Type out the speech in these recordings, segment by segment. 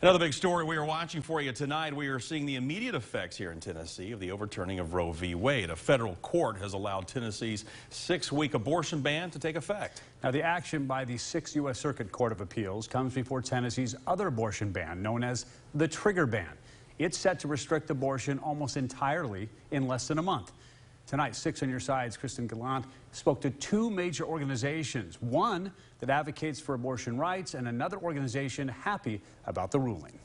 Another big story we are watching for you tonight. We are seeing the immediate effects here in Tennessee of the overturning of Roe v. Wade. A federal court has allowed Tennessee's 6-week abortion ban to take effect. Now, the action by the 6th U.S. Circuit Court of Appeals comes before Tennessee's other abortion ban, known as the trigger ban. It's set to restrict abortion almost entirely in less than a month. Tonight, 6 on Your Side's Kristen Gallant spoke to 2 major organizations, one that advocates for abortion rights and another organization happy about the ruling.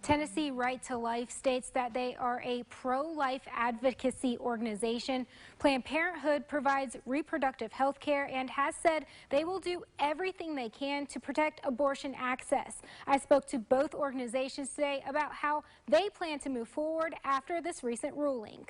Tennessee Right to Life states that they are a pro-life advocacy organization. Planned Parenthood provides reproductive health care and has said they will do everything they can to protect abortion access. I spoke to both organizations today about how they plan to move forward after this recent ruling.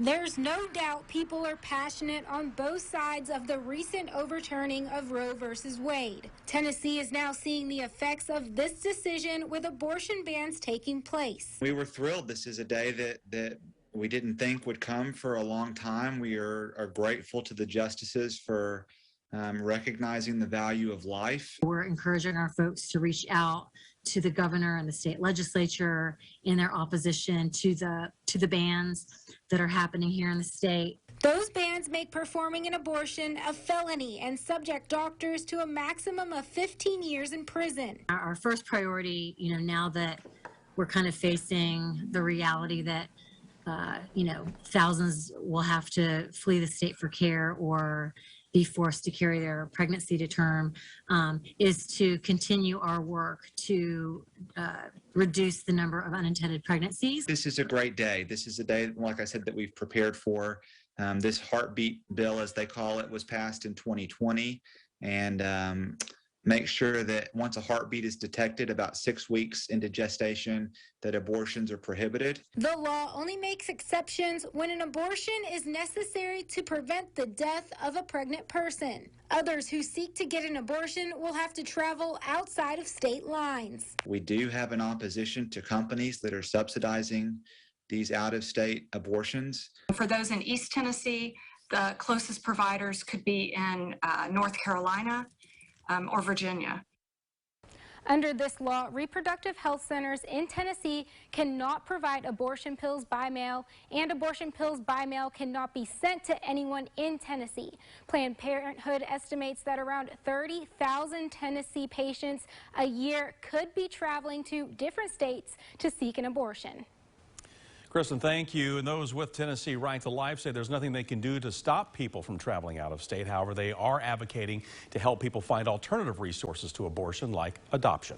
There's no doubt people are passionate on both sides of the recent overturning of Roe versus Wade. Tennessee is now seeing the effects of this decision with abortion bans taking place. We were thrilled. This is a day that we didn't think would come for a long time. We are grateful to the justices for recognizing the value of life. We're encouraging our folks to reach out to the governor and the state legislature in their opposition to the bans that are happening here in the state. Those bans make performing an abortion a felony and subject doctors to a maximum of 15 years in prison. Our first priority, now that we're kind of facing the reality that, thousands will have to flee the state for care or be forced to carry their pregnancy to term, is to continue our work to reduce the number of unintended pregnancies. This is a great day. This is a day, like I said, that we've prepared for. This heartbeat bill, as they call it, was passed in 2020, and make sure that once a heartbeat is detected about 6 weeks into gestation, that abortions are prohibited. The law only makes exceptions when an abortion is necessary to prevent the death of a pregnant person. Others who seek to get an abortion will have to travel outside of state lines. We do have an opposition to companies that are subsidizing these out-of-state abortions. For those in East Tennessee, the closest providers could be in North Carolina or Virginia. Under this law, reproductive health centers in Tennessee cannot provide abortion pills by mail, and abortion pills by mail cannot be sent to anyone in Tennessee. Planned Parenthood estimates that around 30,000 Tennessee patients a year could be traveling to different states to seek an abortion. Kristen, thank you. And those with Tennessee Right to Life say there's nothing they can do to stop people from traveling out of state. However, they are advocating to help people find alternative resources to abortion like adoption.